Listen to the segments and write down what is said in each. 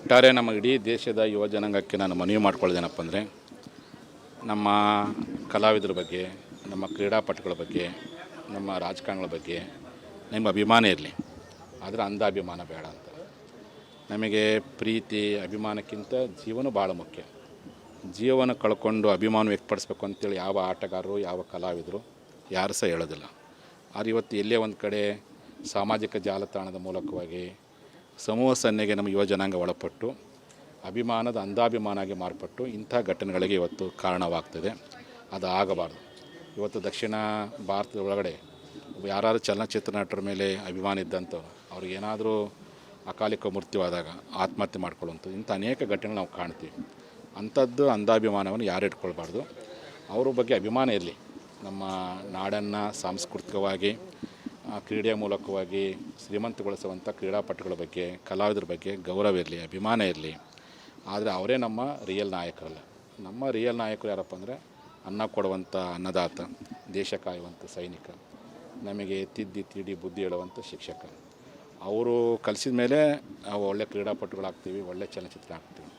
ಒಟ್ಟಾರೆ ನಮ್ಮ ಇಡೀ ದೇಶದ ಯುವ ಜನಾಂಗಕ್ಕೆ ನಾನು ಮನವಿ ಮಾಡ್ಕೊಳ್ಳೋದೇನಪ್ಪ ಅಂದರೆ, ನಮ್ಮ ಕಲಾವಿದರ ಬಗ್ಗೆ, ನಮ್ಮ ಕ್ರೀಡಾಪಟುಗಳ ಬಗ್ಗೆ, ನಮ್ಮ ರಾಜಕಾರಣಿಗಳ ಬಗ್ಗೆ ನಿಮ್ಮ ಅಭಿಮಾನ ಇರಲಿ, ಆದರೆ ಅಂಧಾಭಿಮಾನ ಬೇಡ ಅಂತ. ನಮಗೆ ಪ್ರೀತಿ ಅಭಿಮಾನಕ್ಕಿಂತ ಜೀವನ ಭಾಳ ಮುಖ್ಯ. ಜೀವನ ಕಳ್ಕೊಂಡು ಅಭಿಮಾನ ವ್ಯಕ್ತಪಡಿಸ್ಬೇಕು ಅಂತೇಳಿ ಯಾವ ಆಟಗಾರರು, ಯಾವ ಕಲಾವಿದರು ಯಾರು ಸಹ ಹೇಳೋದಿಲ್ಲ. ಆದರೆ ಇವತ್ತು ಎಲ್ಲೇ ಒಂದು ಕಡೆ ಸಾಮಾಜಿಕ ಜಾಲತಾಣದ ಮೂಲಕವಾಗಿ ಸಮೂಹ ಸನ್ನೆಗೆ ನಮ್ಮ ಯುವ ಜನಾಂಗ ಒಳಪಟ್ಟು ಅಭಿಮಾನದ ಅಂಧಾಭಿಮಾನವಾಗಿ ಮಾರ್ಪಟ್ಟು ಇಂಥ ಘಟನೆಗಳಿಗೆ ಇವತ್ತು ಕಾರಣವಾಗ್ತದೆ. ಅದು ಆಗಬಾರ್ದು. ಇವತ್ತು ದಕ್ಷಿಣ ಭಾರತದ ಒಳಗಡೆ ಯಾರಾದರೂ ಚಲನಚಿತ್ರ ನಟರ ಮೇಲೆ ಅಭಿಮಾನ ಇದ್ದಂಥವ್ರು ಅವ್ರಿಗೇನಾದರೂ ಅಕಾಲಿಕ ಮೃತ್ಯುವಾದಾಗ ಆತ್ಮಹತ್ಯೆ ಮಾಡ್ಕೊಳ್ಳುವಂಥದ್ದು ಇಂಥ ಅನೇಕ ಘಟನೆಗಳು ನಾವು ಕಾಣ್ತೀವಿ. ಅಂಥದ್ದು ಅಂಧಾಭಿಮಾನವನ್ನು ಯಾರು ಇಟ್ಕೊಳ್ಬಾರ್ದು. ಅವ್ರ ಬಗ್ಗೆ ಅಭಿಮಾನ ಇರಲಿ. ನಮ್ಮ ನಾಡನ್ನು ಸಾಂಸ್ಕೃತಿಕವಾಗಿ ಕ್ರೀಡೆಯ ಮೂಲಕವಾಗಿ ಶ್ರೀಮಂತಗೊಳಿಸುವಂಥ ಕ್ರೀಡಾಪಟುಗಳ ಬಗ್ಗೆ, ಕಲಾವಿದರ ಬಗ್ಗೆ ಗೌರವ ಇರಲಿ, ಅಭಿಮಾನ ಇರಲಿ. ಆದರೆ ಅವರೇ ನಮ್ಮ ರಿಯಲ್ ನಾಯಕರಲ್ಲ. ನಮ್ಮ ರಿಯಲ್ ನಾಯಕರು ಯಾರಪ್ಪ ಅಂದರೆ, ಅನ್ನ ಕೊಡುವಂಥ ಅನ್ನದಾತ, ದೇಶ ಕಾಯುವಂಥ ಸೈನಿಕ, ನಮಗೆ ತಿದ್ದಿ ತೀಡಿ ಬುದ್ಧಿ ಹೇಳುವಂಥ ಶಿಕ್ಷಕ. ಅವರು ಕಲಿಸಿದ ಮೇಲೆ ನಾವು ಒಳ್ಳೆ ಕ್ರೀಡಾಪಟುಗಳಾಗ್ತೀವಿ, ಒಳ್ಳೆ ಚಲನಚಿತ್ರ ಆಗ್ತೀವಿ.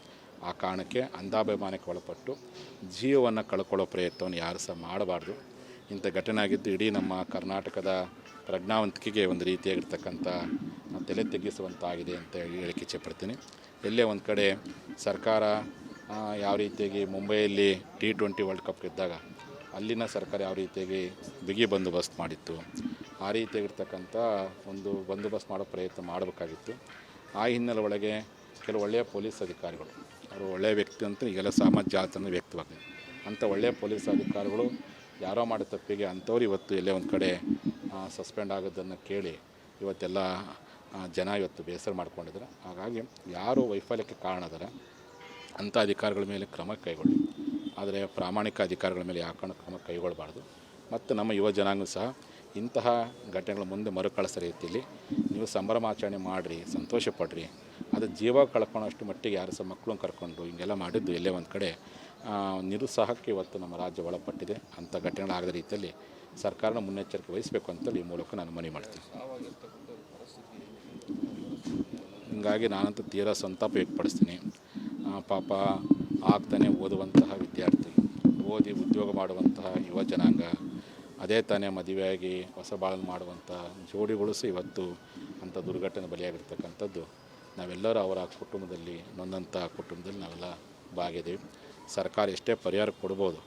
ಆ ಕಾರಣಕ್ಕೆ ಅಂಧಾಭಿಮಾನಕ್ಕೆ ಒಳಪಟ್ಟು ಜೀವವನ್ನು ಕಳ್ಕೊಳ್ಳೋ ಪ್ರಯತ್ನವನ್ನು ಯಾರು ಸಹ ಮಾಡಬಾರ್ದು. ಇಂಥ ಘಟನೆ ಆಗಿದ್ದು ಇಡೀ ನಮ್ಮ ಕರ್ನಾಟಕದ ಪ್ರಜ್ಞಾವಂತಿಕೆಗೆ ಒಂದು ರೀತಿಯಾಗಿರ್ತಕ್ಕಂಥ ತಲೆ ತೆಗ್ಗಿಸುವಂತಾಗಿದೆ ಅಂತ ಹೇಳಿಕೆ ಇಚ್ಛೆಪಡ್ತೀನಿ. ಎಲ್ಲೇ ಒಂದು ಕಡೆ ಸರ್ಕಾರ ಯಾವ ರೀತಿಯಾಗಿ ಮುಂಬೈಯಲ್ಲಿ T20 ವರ್ಲ್ಡ್ ಕಪ್ ಇದ್ದಾಗ ಅಲ್ಲಿನ ಸರ್ಕಾರ ಯಾವ ರೀತಿಯಾಗಿ ಬಿಗಿ ಬಂದೋಬಸ್ತ್ ಮಾಡಿತ್ತು, ಆ ರೀತಿಯಾಗಿರ್ತಕ್ಕಂಥ ಒಂದು ಬಂದೋಬಸ್ತ್ ಮಾಡೋ ಪ್ರಯತ್ನ ಮಾಡಬೇಕಾಗಿತ್ತು. ಆ ಹಿನ್ನೆಲೆ ಒಳಗೆ ಕೆಲವು ಒಳ್ಳೆಯ ಪೊಲೀಸ್ ಅಧಿಕಾರಿಗಳು, ಅವರು ಒಳ್ಳೆಯ ವ್ಯಕ್ತಿ ಅಂತ ಈಗೆಲ್ಲ ಸಾಮಾಜಿಕ ಜಾಲತಾಣ ವ್ಯಕ್ತವಾಗಿದೆ. ಅಂಥ ಒಳ್ಳೆಯ ಪೊಲೀಸ್ ಅಧಿಕಾರಿಗಳು ಯಾರೋ ಮಾಡೋ ತಪ್ಪಿಗೆ ಅಂಥವ್ರು ಇವತ್ತು ಎಲ್ಲೇ ಒಂದು ಕಡೆ ಸಸ್ಪೆಂಡ್ ಆಗೋದನ್ನು ಕೇಳಿ ಇವತ್ತೆಲ್ಲ ಜನ ಇವತ್ತು ಬೇಸರ ಮಾಡ್ಕೊಂಡಿದ್ದಾರೆ. ಹಾಗಾಗಿ ಯಾರು ವೈಫಲ್ಯಕ್ಕೆ ಕಾರಣ ಇದ್ದಾರೆ ಅಂಥ ಅಧಿಕಾರಿಗಳ ಮೇಲೆ ಕ್ರಮ ಕೈಗೊಳ್ಳಿ. ಆದರೆ ಪ್ರಾಮಾಣಿಕ ಅಧಿಕಾರಿಗಳ ಮೇಲೆ ಯಾಕೆ ಕ್ರಮ ಕೈಗೊಳ್ಳಬಾರ್ದು. ಮತ್ತು ನಮ್ಮ ಯುವ ಜನಾಂಗ ಸಹ ಇಂತಹ ಘಟನೆಗಳ ಮುಂದೆ ಮರುಕಳಿಸೋ ರೀತಿಯಲ್ಲಿ ನೀವು ಸಂಭ್ರಮಾಚರಣೆ ಮಾಡಿರಿ, ಸಂತೋಷ ಪಡ್ರಿ. ಅದು ಜೀವ ಕಳ್ಕೊಳ್ಳೋಷ್ಟು ಮಟ್ಟಿಗೆ ಯಾರು ಸಹ ಮಕ್ಕಳನ್ನ ಕರ್ಕೊಂಡು ಹಿಂಗೆಲ್ಲ ಮಾಡಿದ್ದು ಎಲ್ಲೇ ಒಂದು ಕಡೆ ನಿರುತ್ಸಾಹಕ್ಕೆ ಇವತ್ತು ನಮ್ಮ ರಾಜ್ಯ ಒಳಪಟ್ಟಿದೆ. ಅಂಥ ಘಟನೆಗಳಾಗದ ರೀತಿಯಲ್ಲಿ ಸರ್ಕಾರನ ಮುನ್ನೆಚ್ಚರಿಕೆ ವಹಿಸಬೇಕು ಅಂತೇಳಿ ಈ ಮೂಲಕ ನಾನು ಮನವಿ ಮಾಡ್ತೀನಿ. ಹೀಗಾಗಿ ನಾನಂತೂ ತೀರಾ ಸಂತಾಪ ವ್ಯಕ್ತಪಡಿಸ್ತೀನಿ. ಪಾಪ ಆಗ್ತಾನೆ ಓದುವಂತಹ ವಿದ್ಯಾರ್ಥಿ, ಓದಿ ಉದ್ಯೋಗ ಮಾಡುವಂತಹ ಯುವ ಜನಾಂಗ, ಅದೇ ತಾನೇ ಮದುವೆಯಾಗಿ ಹೊಸ ಬಾಳನ್ನು ಮಾಡುವಂಥ ಜೋಡಿಗಳು ಸಹ ಇವತ್ತು ಅಂಥ ದುರ್ಘಟನೆ ಬಲಿಯಾಗಿರ್ತಕ್ಕಂಥದ್ದು ನಾವೆಲ್ಲರೂ ಅವರ ಕುಟುಂಬದಲ್ಲಿ, ನೊಂದಂಥ ಕುಟುಂಬದಲ್ಲಿ ನಾವೆಲ್ಲ ಭಾಗಿದ್ದೀವಿ. ಸರ್ಕಾರ ಎಷ್ಟೇ ಪರಿಹಾರ ಕೊಡ್ಬೋದು,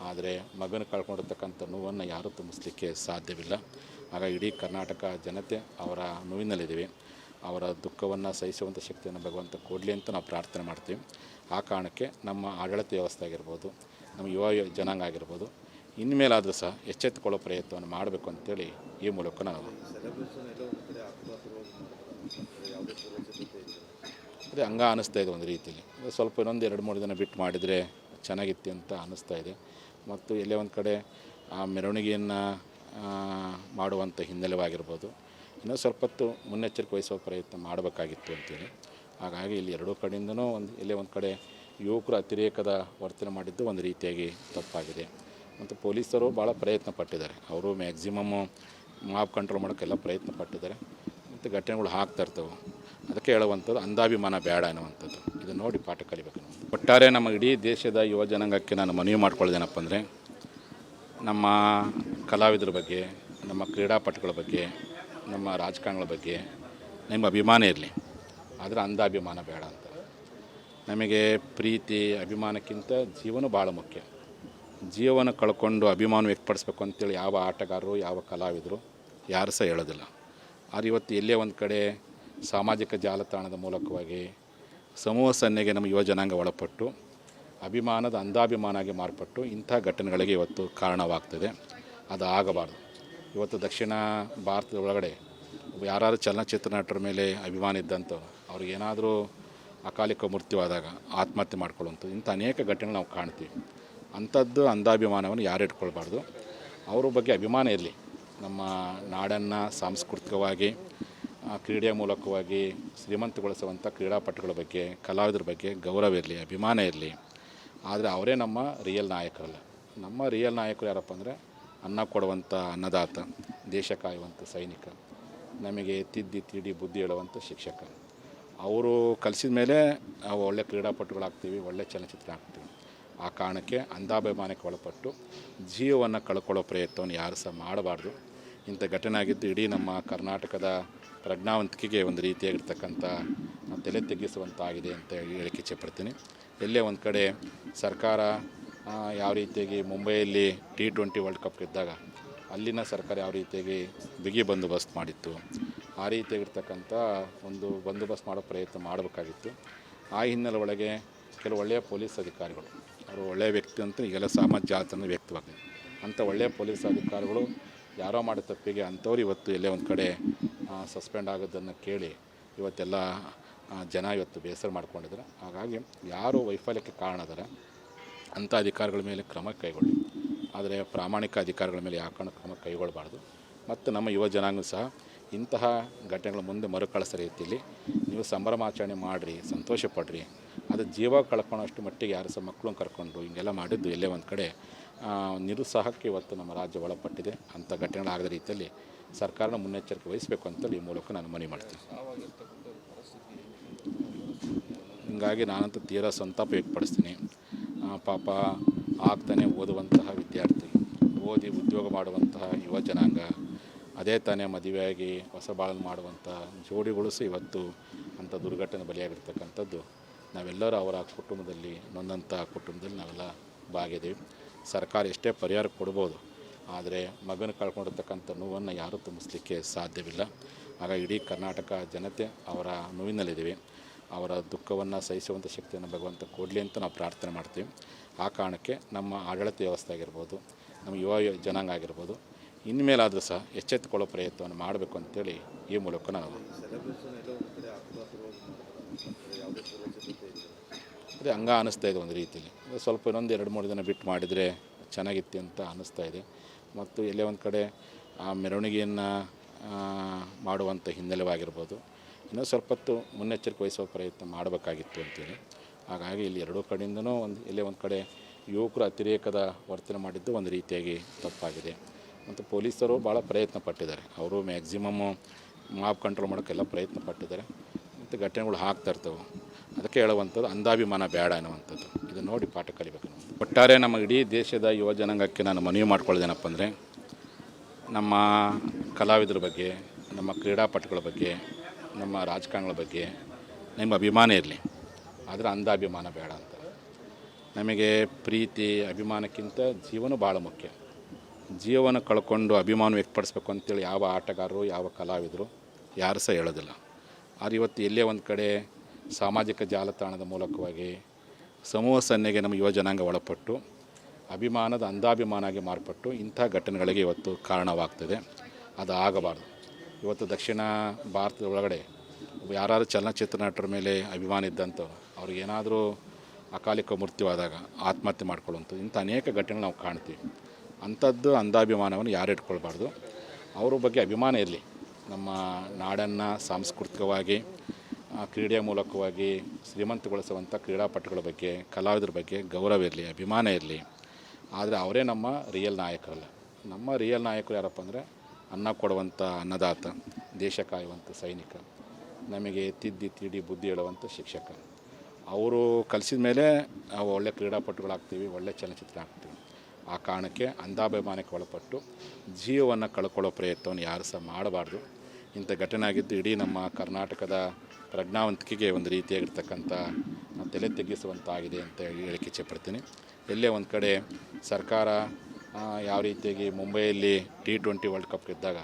ಆದರೆ ಮಗನ ಕಳ್ಕೊಂಡಿರ್ತಕ್ಕಂಥ ನೋವನ್ನು ಯಾರೂ ತುಂಬಿಸ್ಲಿಕ್ಕೆ ಸಾಧ್ಯವಿಲ್ಲ. ಆಗ ಇಡೀ ಕರ್ನಾಟಕ ಜನತೆ ಅವರ ನೋವಿನಲ್ಲಿದ್ದೀವಿ. ಅವರ ದುಃಖವನ್ನು ಸಹಿಸುವಂಥ ಶಕ್ತಿಯನ್ನು ಭಗವಂತ ಕೊಡಲಿ ಅಂತ ನಾವು ಪ್ರಾರ್ಥನೆ ಮಾಡ್ತೀವಿ. ಆ ಕಾರಣಕ್ಕೆ ನಮ್ಮ ಆಡಳಿತ ವ್ಯವಸ್ಥೆ ಆಗಿರ್ಬೋದು, ನಮ್ಮ ಯುವ ಜನಾಂಗ ಆಗಿರ್ಬೋದು, ಇನ್ಮೇಲಾದರೂ ಸಹ ಎಚ್ಚೆತ್ತುಕೊಳ್ಳೋ ಪ್ರಯತ್ನವನ್ನು ಮಾಡಬೇಕು ಅಂತೇಳಿ ಈ ಮೂಲಕ ನಾನು ಅದೇ ಹಂಗ ಅನ್ನಿಸ್ತಾ ಇದೆ. ಒಂದು ರೀತಿಯಲ್ಲಿ ಸ್ವಲ್ಪ ಇನ್ನೊಂದು 2-3 ದಿನ ಬಿಟ್ಟು ಮಾಡಿದರೆ ಚೆನ್ನಾಗಿತ್ತು ಅಂತ ಅನ್ನಿಸ್ತಾ ಇದೆ. ಮತ್ತು ಎಲ್ಲೇ ಒಂದು ಕಡೆ ಆ ಮೆರವಣಿಗೆಯನ್ನು ಮಾಡುವಂಥ ಹಿನ್ನೆಲೆವಾಗಿರ್ಬೋದು, ಇನ್ನೂ ಸ್ವಲ್ಪ ಹೊತ್ತು ಮುನ್ನೆಚ್ಚರಿಕೆ ವಹಿಸುವ ಪ್ರಯತ್ನ ಮಾಡಬೇಕಾಗಿತ್ತು ಅಂತೇಳಿ. ಹಾಗಾಗಿ ಇಲ್ಲಿ ಎರಡೂ ಕಡೆಯಿಂದನೂ ಎಲ್ಲೇ ಒಂದು ಕಡೆ ಯುವಕರು ಅತಿರೇಕದ ವರ್ತನೆ ಮಾಡಿದ್ದು ಒಂದು ರೀತಿಯಾಗಿ ತಪ್ಪಾಗಿದೆ. ಮತ್ತು ಪೊಲೀಸರು ಭಾಳ ಪ್ರಯತ್ನ ಪಟ್ಟಿದ್ದಾರೆ. ಅವರು ಮ್ಯಾಕ್ಸಿಮಮ್ಮು ಮಾಬ್ ಕಂಟ್ರೋಲ್ ಮಾಡೋಕ್ಕೆಲ್ಲ ಪ್ರಯತ್ನ ಪಟ್ಟಿದ್ದಾರೆ. ಮತ್ತು ಘಟನೆಗಳು ಆಗ್ತಾ ಇರ್ತವೆ. ಅದಕ್ಕೆ ಹೇಳುವಂಥದ್ದು ಅಂಧಾಭಿಮಾನ ಬೇಡ ಅನ್ನುವಂಥದ್ದು. ಇದನ್ನು ನೋಡಿ ಪಾಠ ಕಲಿಬೇಕು. ಒಟ್ಟಾರೆ ನಮ್ಮ ಇಡೀ ದೇಶದ ಯುವ ಜನಾಂಗಕ್ಕೆ ನಾನು ಮನವಿ ಮಾಡ್ಕೊಳ್ಳೋದೇನಪ್ಪ ಅಂದರೆ, ನಮ್ಮ ಕಲಾವಿದರ ಬಗ್ಗೆ, ನಮ್ಮ ಕ್ರೀಡಾಪಟುಗಳ ಬಗ್ಗೆ, ನಮ್ಮ ರಾಜಕಾರಣಿಗಳ ಬಗ್ಗೆ ನಿಮ್ಮ ಅಭಿಮಾನ ಇರಲಿ, ಆದರೆ ಅಂಧಾಭಿಮಾನ ಬೇಡ ಅಂತ. ನಮಗೆ ಪ್ರೀತಿ ಅಭಿಮಾನಕ್ಕಿಂತ ಜೀವನ ಭಾಳ ಮುಖ್ಯ. ಜೀವನ ಕಳ್ಕೊಂಡು ಅಭಿಮಾನ ವ್ಯಕ್ತಪಡಿಸ್ಬೇಕು ಅಂತೇಳಿ ಯಾವ ಆಟಗಾರರು, ಯಾವ ಕಲಾವಿದರು ಯಾರು ಸಹ ಹೇಳೋದಿಲ್ಲ. ಆದರೆ ಇವತ್ತು ಎಲ್ಲೇ ಒಂದು ಕಡೆ ಸಾಮಾಜಿಕ ಜಾಲತಾಣದ ಮೂಲಕವಾಗಿ ಸಮೂಹ ಸನ್ನೆಗೆ ನಮ್ಮ ಯುವ ಜನಾಂಗ ಒಳಪಟ್ಟು ಅಭಿಮಾನದ ಅಂಧಾಭಿಮಾನವಾಗಿ ಮಾರ್ಪಟ್ಟು ಇಂಥ ಘಟನೆಗಳಿಗೆ ಇವತ್ತು ಕಾರಣವಾಗ್ತದೆ. ಅದು ಆಗಬಾರ್ದು. ಇವತ್ತು ದಕ್ಷಿಣ ಭಾರತದ ಒಳಗಡೆ ಯಾರಾದರೂ ಚಲನಚಿತ್ರ ನಟರ ಮೇಲೆ ಅಭಿಮಾನ ಇದ್ದಂಥವ್ರು ಅವ್ರಿಗೇನಾದರೂ ಅಕಾಲಿಕ ಮೃತ್ಯುವಾದಾಗ ಆತ್ಮಹತ್ಯೆ ಮಾಡ್ಕೊಳ್ಳುವಂಥದ್ದು ಇಂಥ ಅನೇಕ ಘಟನೆಗಳು ನಾವು ಕಾಣ್ತೀವಿ. ಅಂಥದ್ದು ಅಂಧಾಭಿಮಾನವನ್ನು ಯಾರು ಇಟ್ಕೊಳ್ಬಾರ್ದು. ಅವ್ರ ಬಗ್ಗೆ ಅಭಿಮಾನ ಇರಲಿ. ನಮ್ಮ ನಾಡನ್ನು ಸಾಂಸ್ಕೃತಿಕವಾಗಿ ಕ್ರೀಡೆಯ ಮೂಲಕವಾಗಿ ಶ್ರೀಮಂತಗೊಳಿಸುವಂಥ ಕ್ರೀಡಾಪಟುಗಳ ಬಗ್ಗೆ, ಕಲಾವಿದರ ಬಗ್ಗೆ ಗೌರವ ಇರಲಿ, ಅಭಿಮಾನ ಇರಲಿ. ಆದರೆ ಅವರೇ ನಮ್ಮ ರಿಯಲ್ ನಾಯಕರಲ್ಲ. ನಮ್ಮ ರಿಯಲ್ ನಾಯಕರು ಯಾರಪ್ಪ ಅಂದರೆ, ಅನ್ನ ಕೊಡುವಂಥ ಅನ್ನದಾತ, ದೇಶ ಕಾಯುವಂಥ ಸೈನಿಕ, ನಮಗೆ ತಿದ್ದಿ ತೀಡಿ ಬುದ್ಧಿ ಹೇಳುವಂಥ ಶಿಕ್ಷಕ. ಅವರು ಕಲಿಸಿದ ಮೇಲೆ ನಾವು ಒಳ್ಳೆ ಕ್ರೀಡಾಪಟುಗಳಾಗ್ತೀವಿ, ಒಳ್ಳೆ ಚಲನಚಿತ್ರ ಆಗ್ತೀವಿ. ಆ ಕಾರಣಕ್ಕೆ ಅಂಧಾಭಿಮಾನಕ್ಕೆ ಒಳಪಟ್ಟು ಜೀವವನ್ನು ಕಳ್ಕೊಳ್ಳೋ ಪ್ರಯತ್ನವನ್ನು ಯಾರು ಸಹ ಮಾಡಬಾರ್ದು. ಇಂಥ ಘಟನೆ ಆಗಿದ್ದು ಇಡೀ ನಮ್ಮ ಕರ್ನಾಟಕದ ಪ್ರಜ್ಞಾವಂತಿಕೆಗೆ ಒಂದು ರೀತಿಯಾಗಿರ್ತಕ್ಕಂಥ ತಲೆ ತೆಗ್ಗಿಸುವಂತಾಗಿದೆ ಅಂತ ಹೇಳಕ್ಕೆ ಇಚ್ಛೆಪಡ್ತೀನಿ. ಎಲ್ಲೇ ಒಂದು ಕಡೆ ಸರ್ಕಾರ ಯಾವ ರೀತಿಯಾಗಿ ಮುಂಬೈಯಲ್ಲಿ T20 ವರ್ಲ್ಡ್ ಕಪ್ ಗೆದ್ದಾಗ ಅಲ್ಲಿನ ಸರ್ಕಾರ ಯಾವ ರೀತಿಯಾಗಿ ಬಿಗಿ ಬಂದೋಬಸ್ತ್ ಮಾಡಿತ್ತು, ಆ ರೀತಿಯಾಗಿರ್ತಕ್ಕಂಥ ಒಂದು ಬಂದೋಬಸ್ತ್ ಮಾಡೋ ಪ್ರಯತ್ನ ಮಾಡಬೇಕಾಗಿತ್ತು. ಆ ಹಿನ್ನೆಲೆ ಒಳಗೆ ಕೆಲವು ಒಳ್ಳೆಯ ಪೊಲೀಸ್ ಅಧಿಕಾರಿಗಳು, ಅವರು ಒಳ್ಳೆಯ ವ್ಯಕ್ತಿ ಅಂತ ಈಗೆಲ್ಲ ಸಾಮಾಜಿಕ ಜಾಲತಾಣ ವ್ಯಕ್ತವಾಗಿದೆ. ಅಂಥ ಒಳ್ಳೆಯ ಪೊಲೀಸ್ ಅಧಿಕಾರಿಗಳು ಯಾರೋ ಮಾಡೋ ತಪ್ಪಿಗೆ ಅಂಥವ್ರು ಇವತ್ತು ಎಲ್ಲೇ ಒಂದು ಕಡೆ ಸಸ್ಪೆಂಡ್ ಆಗೋದನ್ನು ಕೇಳಿ ಇವತ್ತೆಲ್ಲ ಜನ ಇವತ್ತು ಬೇಸರ ಮಾಡ್ಕೊಂಡಿದ್ದಾರೆ. ಹಾಗಾಗಿ ಯಾರು ವೈಫಲ್ಯಕ್ಕೆ ಕಾರಣ ಇದ್ದಾರೆ ಅಂಥ ಅಧಿಕಾರಿಗಳ ಮೇಲೆ ಕ್ರಮ ಕೈಗೊಳ್ಳಿ, ಆದರೆ ಪ್ರಾಮಾಣಿಕ ಅಧಿಕಾರಿಗಳ ಮೇಲೆ ಯಾಕೆ ಕ್ರಮ ಕೈಗೊಳ್ಳಬಾರ್ದು. ಮತ್ತು ನಮ್ಮ ಯುವ ಜನಾಂಗ ಸಹ ಇಂತಹ ಘಟನೆಗಳ ಮುಂದೆ ಮರುಕಳಿಸೋ ರೀತಿಯಲ್ಲಿ ನೀವು ಸಂಭ್ರಮಾಚರಣೆ ಮಾಡಿರಿ, ಸಂತೋಷ ಪಡ್ರಿ. ಅದು ಜೀವ ಕಳ್ಕೊಳ್ಳೋಷ್ಟು ಮಟ್ಟಿಗೆ ಯಾರು ಸಹ ಮಕ್ಕಳನ್ನ ಕರ್ಕೊಂಡು ಹಿಂಗೆಲ್ಲ ಮಾಡಿದ್ದು ಎಲ್ಲೇ ಒಂದು ಕಡೆ ನಿರುತ್ಸಾಹಕ್ಕೆ ಇವತ್ತು ನಮ್ಮ ರಾಜ್ಯ ಒಳಪಟ್ಟಿದೆ. ಅಂಥ ಘಟನೆಗಳಾಗದ ರೀತಿಯಲ್ಲಿ ಸರ್ಕಾರನ ಮುನ್ನೆಚ್ಚರಿಕೆ ವಹಿಸಬೇಕು ಅಂತೇಳಿ ಈ ಮೂಲಕ ನಾನು ಮನವಿ ಮಾಡ್ತೀನಿ. ಹೀಗಾಗಿ ನಾನಂತೂ ತೀರಾ ಸಂತಾಪ ವ್ಯಕ್ತಪಡಿಸ್ತೀನಿ. ಪಾಪ ಆಗ್ತಾನೆ ಓದುವಂತಹ ವಿದ್ಯಾರ್ಥಿ, ಓದಿ ಉದ್ಯೋಗ ಮಾಡುವಂತಹ ಯುವ ಜನಾಂಗ, ಅದೇ ತಾನೇ ಮದುವೆಯಾಗಿ ಹೊಸ ಬಾಳನ್ನು ಮಾಡುವಂಥ ಜೋಡಿಗಳು ಸಹ ಇವತ್ತು ಅಂಥ ದುರ್ಘಟನೆ ಬಲಿಯಾಗಿರ್ತಕ್ಕಂಥದ್ದು ನಾವೆಲ್ಲರೂ ಅವರ ಕುಟುಂಬದಲ್ಲಿ, ನೊಂದಂಥ ಕುಟುಂಬದಲ್ಲಿ ನಾವೆಲ್ಲ ಭಾಗಿದ್ದೀವಿ. ಸರ್ಕಾರ ಎಷ್ಟೇ ಪರಿಹಾರ ಕೊಡ್ಬೋದು, ಆದರೆ ಮಗನ ಕಳ್ಕೊಂಡಿರ್ತಕ್ಕಂಥ ನೋವನ್ನು ಯಾರೂ ತುಂಬಿಸ್ಲಿಕ್ಕೆ ಸಾಧ್ಯವಿಲ್ಲ. ಆಗ ಇಡೀ ಕರ್ನಾಟಕ ಜನತೆ ಅವರ ನೋವಿನಲ್ಲಿದ್ದೀವಿ. ಅವರ ದುಃಖವನ್ನು ಸಹಿಸುವಂಥ ಶಕ್ತಿಯನ್ನು ಭಗವಂತ ಕೊಡಲಿ ಅಂತ ನಾವು ಪ್ರಾರ್ಥನೆ ಮಾಡ್ತೀವಿ. ಆ ಕಾರಣಕ್ಕೆ ನಮ್ಮ ಆಡಳಿತ ವ್ಯವಸ್ಥೆ ಆಗಿರ್ಬೋದು, ನಮ್ಮ ಯುವ ಜನಾಂಗ ಆಗಿರ್ಬೋದು, ಇನ್ಮೇಲಾದರೂ ಸಹ ಎಚ್ಚೆತ್ತುಕೊಳ್ಳೋ ಪ್ರಯತ್ನವನ್ನು ಮಾಡಬೇಕು ಅಂತೇಳಿ ಈ ಮೂಲಕ ನಾವು ಅದೇ ಅನ್ನಿಸ್ತಾ ಇದೆ. ಒಂದು ರೀತಿಯಲ್ಲಿ ಸ್ವಲ್ಪ ಇನ್ನೊಂದು 2-3 ದಿನ ಬಿಟ್ಟು ಮಾಡಿದರೆ ಚೆನ್ನಾಗಿತ್ತು ಅಂತ ಅನ್ನಿಸ್ತಾ ಇದೆ. ಮತ್ತು ಎಲ್ಲೇ ಒಂದು ಕಡೆ ಆ ಮೆರವಣಿಗೆಯನ್ನು ಮಾಡುವಂಥ ಹಿನ್ನೆಲೆವಾಗಿರ್ಬೋದು, ಇನ್ನೂ ಸ್ವಲ್ಪ ಹೊತ್ತು ಮುನ್ನೆಚ್ಚರಿಕೆ ವಹಿಸುವ ಪ್ರಯತ್ನ ಮಾಡಬೇಕಾಗಿತ್ತು ಅಂತೇಳಿ. ಹಾಗಾಗಿ ಇಲ್ಲಿ ಎರಡೂ ಕಡೆಯಿಂದನೂ ಎಲ್ಲೇ ಒಂದು ಕಡೆ ಯುವಕರು ಅತಿರೇಕದ ವರ್ತನೆ ಮಾಡಿದ್ದು ಒಂದು ರೀತಿಯಾಗಿ ತಪ್ಪಾಗಿದೆ. ಮತ್ತು ಪೊಲೀಸರು ಭಾಳ ಪ್ರಯತ್ನ ಪಟ್ಟಿದ್ದಾರೆ, ಅವರು ಮ್ಯಾಕ್ಸಿಮಮ್ಮು ಮಾಬ್ ಕಂಟ್ರೋಲ್ ಮಾಡೋಕ್ಕೆಲ್ಲ ಪ್ರಯತ್ನ ಪಟ್ಟಿದ್ದಾರೆ. ಮತ್ತು ಘಟನೆಗಳು ಆಗ್ತಾ ಇರ್ತವೆ. ಅದಕ್ಕೆ ಹೇಳುವಂಥದ್ದು ಅಂಧಾಭಿಮಾನ ಬೇಡ ಅನ್ನುವಂಥದ್ದು. ಇದನ್ನು ನೋಡಿ ಪಾಠ ಕಲಿಬೇಕು. ಒಟ್ಟಾರೆ ನಮ್ಮ ಇಡೀ ದೇಶದ ಯುವ ಜನಾಂಗಕ್ಕೆ ನಾನು ಮನವಿ ಮಾಡ್ಕೊಳ್ಳೋದೇನಪ್ಪ ಅಂದರೆ, ನಮ್ಮ ಕಲಾವಿದರ ಬಗ್ಗೆ, ನಮ್ಮ ಕ್ರೀಡಾಪಟುಗಳ ಬಗ್ಗೆ, ನಮ್ಮ ರಾಜಕಾರಣಿಗಳ ಬಗ್ಗೆ ನಿಮ್ಮ ಅಭಿಮಾನ ಇರಲಿ, ಆದರೆ ಅಂಧಾಭಿಮಾನ ಬೇಡ ಅಂತ. ನಮಗೆ ಪ್ರೀತಿ ಅಭಿಮಾನಕ್ಕಿಂತ ಜೀವನ ಭಾಳ ಮುಖ್ಯ. ಜೀವನ ಕಳ್ಕೊಂಡು ಅಭಿಮಾನ ವ್ಯಕ್ತಪಡಿಸ್ಬೇಕು ಅಂತೇಳಿ ಯಾವ ಆಟಗಾರರು, ಯಾವ ಕಲಾವಿದರು ಯಾರು ಸಹ ಹೇಳೋದಿಲ್ಲ. ಆದರೆ ಇವತ್ತು ಎಲ್ಲೇ ಒಂದು ಕಡೆ ಸಾಮಾಜಿಕ ಜಾಲತಾಣದ ಮೂಲಕವಾಗಿ ಸಮೂಹ ಸನ್ನೆಗೆ ನಮ್ಮ ಯುವ ಜನಾಂಗ ಒಳಪಟ್ಟು ಅಭಿಮಾನದ ಅಂಧಾಭಿಮಾನ ಆಗಿ ಮಾರ್ಪಟ್ಟು ಇಂಥ ಘಟನೆಗಳಿಗೆ ಇವತ್ತು ಕಾರಣವಾಗ್ತದೆ. ಅದು ಆಗಬಾರ್ದು. ಇವತ್ತು ದಕ್ಷಿಣ ಭಾರತದ ಒಳಗಡೆ ಯಾರು ಚಲನಚಿತ್ರ ನಟರ ಮೇಲೆ ಅಭಿಮಾನ ಇದ್ದಂಥವ್ರು ಅವ್ರಿಗೇನಾದರೂ ಅಕಾಲಿಕ ಮೃತ್ಯುವಾದಾಗ ಆತ್ಮಹತ್ಯೆ ಮಾಡ್ಕೊಳ್ಳುವಂಥದ್ದು ಇಂಥ ಅನೇಕ ಘಟನೆಗಳು ನಾವು ಕಾಣ್ತೀವಿ. ಅಂಥದ್ದು ಅಂಧಾಭಿಮಾನವನ್ನು ಯಾರು ಇಟ್ಕೊಳ್ಬಾರ್ದು. ಅವ್ರ ಬಗ್ಗೆ ಅಭಿಮಾನ ಇರಲಿ. ನಮ್ಮ ನಾಡನ್ನು ಸಾಂಸ್ಕೃತಿಕವಾಗಿ ಕ್ರೀಡೆಯ ಮೂಲಕವಾಗಿ ಶ್ರೀಮಂತಗೊಳಿಸುವಂಥ ಕ್ರೀಡಾಪಟುಗಳ ಬಗ್ಗೆ, ಕಲಾವಿದರ ಬಗ್ಗೆ ಗೌರವ ಇರಲಿ, ಅಭಿಮಾನ ಇರಲಿ. ಆದರೆ ಅವರೇ ನಮ್ಮ ರಿಯಲ್ ನಾಯಕರಲ್ಲ. ನಮ್ಮ ರಿಯಲ್ ನಾಯಕರು ಯಾರಪ್ಪ ಅಂದರೆ ಅನ್ನ ಕೊಡುವಂಥ ಅನ್ನದಾತ, ದೇಶ ಕಾಯುವಂಥ ಸೈನಿಕ, ನಮಗೆ ತಿದ್ದಿ ತೀಡಿ ಬುದ್ಧಿ ಹೇಳುವಂಥ ಶಿಕ್ಷಕ. ಅವರು ಕಲಿಸಿದ ಮೇಲೆ ನಾವು ಒಳ್ಳೆ ಕ್ರೀಡಾಪಟುಗಳಾಗ್ತೀವಿ, ಒಳ್ಳೆ ಚಲನಚಿತ್ರ ಆಗ್ತೀವಿ. ಆ ಕಾರಣಕ್ಕೆ ಅಂಧಾಭಿಮಾನಕ್ಕೆ ಒಳಪಟ್ಟು ಜೀವವನ್ನು ಕಳ್ಕೊಳ್ಳೋ ಪ್ರಯತ್ನವನ್ನು ಯಾರು ಸಹ ಮಾಡಬಾರ್ದು. ಇಂಥ ಘಟನೆ ಆಗಿದ್ದು ಇಡೀ ನಮ್ಮ ಕರ್ನಾಟಕದ ಪ್ರಜ್ಞಾವಂತಿಕೆಗೆ ಒಂದು ರೀತಿಯಾಗಿರ್ತಕ್ಕಂಥ ತಲೆ ತೆಗ್ಗಿಸುವಂತಾಗಿದೆ ಅಂತ ಹೇಳಕ್ಕೆ ಇಚ್ಛೆಪಡ್ತೀನಿ. ಎಲ್ಲೇ ಒಂದು ಕಡೆ ಸರ್ಕಾರ ಯಾವ ರೀತಿಯಾಗಿ ಮುಂಬೈಯಲ್ಲಿ T20 ವರ್ಲ್ಡ್ ಕಪ್ ಗೆದ್ದಾಗ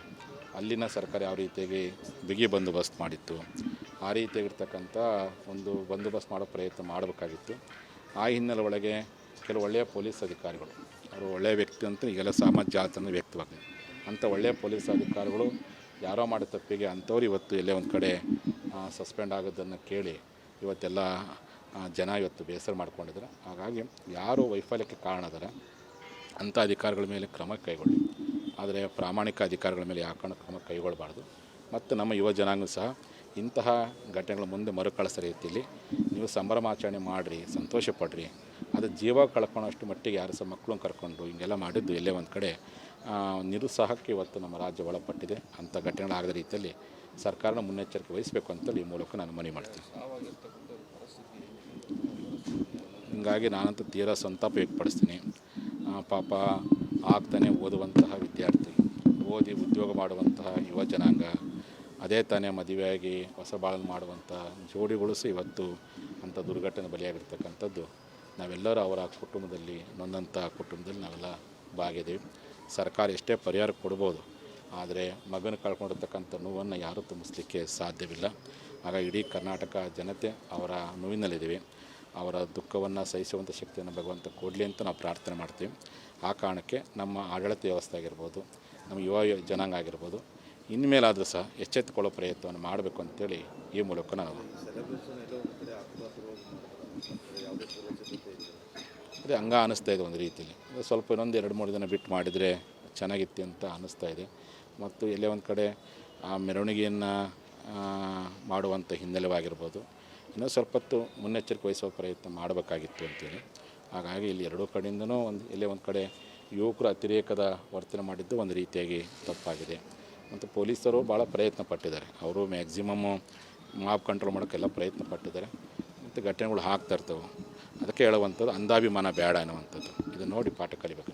ಅಲ್ಲಿನ ಸರ್ಕಾರ ಯಾವ ರೀತಿಯಾಗಿ ಬಿಗಿ ಬಂದೋಬಸ್ತ್ ಮಾಡಿತ್ತು, ಆ ರೀತಿಯಾಗಿರ್ತಕ್ಕಂಥ ಒಂದು ಬಂದೋಬಸ್ತ್ ಮಾಡೋ ಪ್ರಯತ್ನ ಮಾಡಬೇಕಾಗಿತ್ತು. ಆ ಹಿನ್ನೆಲೆ ಒಳಗೆ ಕೆಲವು ಒಳ್ಳೆಯ ಪೊಲೀಸ್ ಅಧಿಕಾರಿಗಳು, ಅವರು ಒಳ್ಳೆಯ ವ್ಯಕ್ತಿ ಅಂತ ಈಗೆಲ್ಲ ಸಾಮಾಜಿಕ ಜಾಲತಾಣ ವ್ಯಕ್ತವಾಗಿದೆ. ಅಂಥ ಒಳ್ಳೆಯ ಪೊಲೀಸ್ ಅಧಿಕಾರಿಗಳು ಯಾರೋ ಮಾಡೋ ತಪ್ಪಿಗೆ ಅಂಥವ್ರು ಇವತ್ತು ಎಲ್ಲೇ ಒಂದು ಕಡೆ ಸಸ್ಪೆಂಡ್ ಆಗೋದನ್ನು ಕೇಳಿ ಇವತ್ತೆಲ್ಲ ಜನ ಇವತ್ತು ಬೇಸರ ಮಾಡ್ಕೊಂಡಿದ್ದಾರೆ. ಹಾಗಾಗಿ ಯಾರು ವೈಫಲ್ಯಕ್ಕೆ ಕಾರಣ ಇದ್ದಾರೆ ಅಂಥ ಅಧಿಕಾರಿಗಳ ಮೇಲೆ ಕ್ರಮ ಕೈಗೊಳ್ಳಿ, ಆದರೆ ಪ್ರಾಮಾಣಿಕ ಅಧಿಕಾರಿಗಳ ಮೇಲೆ ಯಾಕೆ ಕ್ರಮ ಕೈಗೊಳ್ಳಬಾರ್ದು. ಮತ್ತು ನಮ್ಮ ಯುವ ಜನಾಂಗ ಸಹ ಇಂತಹ ಘಟನೆಗಳ ಮುಂದೆ ಮರುಕಳಿಸೋ ರೀತಿಯಲ್ಲಿ ನೀವು ಸಂಭ್ರಮಾಚರಣೆ ಮಾಡಿರಿ, ಸಂತೋಷ ಪಡ್ರಿ. ಅದು ಜೀವ ಕಳ್ಕೊಳ್ಳೋಷ್ಟು ಮಟ್ಟಿಗೆ ಯಾರು ಸಹ ಮಕ್ಕಳನ್ನ ಕರ್ಕೊಂಡು ಹಿಂಗೆಲ್ಲ ಮಾಡಿದ್ದು ಎಲ್ಲೇ ಒಂದು ಕಡೆ ನಿರುತ್ಸಾಹಕ್ಕೆ ಇವತ್ತು ನಮ್ಮ ರಾಜ್ಯ ಒಳಪಟ್ಟಿದೆ. ಅಂಥ ಘಟನೆಗಳಾಗದ ರೀತಿಯಲ್ಲಿ ಸರ್ಕಾರನ ಮುನ್ನೆಚ್ಚರಿಕೆ ವಹಿಸಬೇಕು ಅಂತೇಳಿ ಈ ಮೂಲಕ ನಾನು ಮನವಿ ಮಾಡ್ತೀನಿ. ಹೀಗಾಗಿ ನಾನಂತೂ ತೀರಾ ಸಂತಾಪ ವ್ಯಕ್ತಪಡಿಸ್ತೀನಿ. ಪಾಪ ಆಗ್ತಾನೆ ಓದುವಂತಹ ವಿದ್ಯಾರ್ಥಿ, ಓದಿ ಉದ್ಯೋಗ ಮಾಡುವಂತಹ ಯುವ ಜನಾಂಗ, ಅದೇ ತಾನೇ ಮದುವೆಯಾಗಿ ಹೊಸ ಬಾಳನ್ನು ಮಾಡುವಂಥ ಜೋಡಿಗಳು ಸಹ ಇವತ್ತು ಅಂಥ ದುರ್ಘಟನೆ ಬಲಿಯಾಗಿರ್ತಕ್ಕಂಥದ್ದು ನಾವೆಲ್ಲರೂ ಅವರ ಕುಟುಂಬದಲ್ಲಿ, ನೊಂದಂಥ ಕುಟುಂಬದಲ್ಲಿ ನಾವೆಲ್ಲ ಭಾಗಿದ್ದೀವಿ. ಸರ್ಕಾರ ಎಷ್ಟೇ ಪರಿಹಾರ ಕೊಡ್ಬೋದು, ಆದರೆ ಮಗನ ಕಳ್ಕೊಂಡಿರ್ತಕ್ಕಂಥ ನೋವನ್ನು ಯಾರೂ ತುಂಬಿಸ್ಲಿಕ್ಕೆ ಸಾಧ್ಯವಿಲ್ಲ. ಆಗ ಇಡೀ ಕರ್ನಾಟಕ ಜನತೆ ಅವರ ನೋವಿನಲ್ಲಿದ್ದೀವಿ. ಅವರ ದುಃಖವನ್ನು ಸಹಿಸುವಂಥ ಶಕ್ತಿಯನ್ನು ಭಗವಂತ ಕೊಡಲಿ ಅಂತ ನಾವು ಪ್ರಾರ್ಥನೆ ಮಾಡ್ತೀವಿ. ಆ ಕಾರಣಕ್ಕೆ ನಮ್ಮ ಆಡಳಿತ ವ್ಯವಸ್ಥೆ ಆಗಿರ್ಬೋದು, ನಮ್ಮ ಯುವ ಜನಾಂಗ ಆಗಿರ್ಬೋದು, ಇನ್ಮೇಲಾದರೂ ಸಹ ಎಚ್ಚೆತ್ತುಕೊಳ್ಳೋ ಪ್ರಯತ್ನವನ್ನು ಮಾಡಬೇಕು ಅಂತೇಳಿ ಈ ಮೂಲಕ ನಾವು ಅದೇ ಹಂಗ ಅನ್ನಿಸ್ತಾ ಇದೆ. ಒಂದು ರೀತಿಯಲ್ಲಿ ಸ್ವಲ್ಪ ಇನ್ನೊಂದು 2-3 ದಿನ ಬಿಟ್ಟು ಮಾಡಿದರೆ ಚೆನ್ನಾಗಿತ್ತು ಅಂತ ಅನ್ನಿಸ್ತಾ ಇದೆ. ಮತ್ತು ಎಲ್ಲೇ ಒಂದು ಕಡೆ ಆ ಮೆರವಣಿಗೆಯನ್ನು ಮಾಡುವಂಥ ಹಿನ್ನೆಲೆವಾಗಿರ್ಬೋದು, ಇನ್ನೂ ಸ್ವಲ್ಪ ಹೊತ್ತು ಮುನ್ನೆಚ್ಚರಿಕೆ ವಹಿಸುವ ಪ್ರಯತ್ನ ಮಾಡಬೇಕಾಗಿತ್ತು ಅಂತೇಳಿ. ಹಾಗಾಗಿ ಇಲ್ಲಿ ಎರಡೂ ಕಡೆಯಿಂದನೂ ಎಲ್ಲೇ ಒಂದು ಕಡೆ ಯುವಕರು ಅತಿರೇಕದ ವರ್ತನೆ ಮಾಡಿದ್ದು ಒಂದು ರೀತಿಯಾಗಿ ತಪ್ಪಾಗಿದೆ. ಮತ್ತು ಪೊಲೀಸರು ಭಾಳ ಪ್ರಯತ್ನ ಪಟ್ಟಿದ್ದಾರೆ. ಅವರು ಮ್ಯಾಕ್ಸಿಮಮ್ಮು ಮಾಬ್ ಕಂಟ್ರೋಲ್ ಮಾಡೋಕ್ಕೆಲ್ಲ ಪ್ರಯತ್ನ ಪಟ್ಟಿದ್ದಾರೆ. ಮತ್ತು ಘಟನೆಗಳು ಆಗ್ತಾ ಇರ್ತವೆ. ಅದಕ್ಕೆ ಹೇಳುವಂಥದ್ದು ಅಂಧಾಭಿಮಾನ ಬೇಡ ಅನ್ನುವಂಥದ್ದು. ಇದನ್ನು ನೋಡಿ ಪಾಠ ಕಲಿಬೇಕು.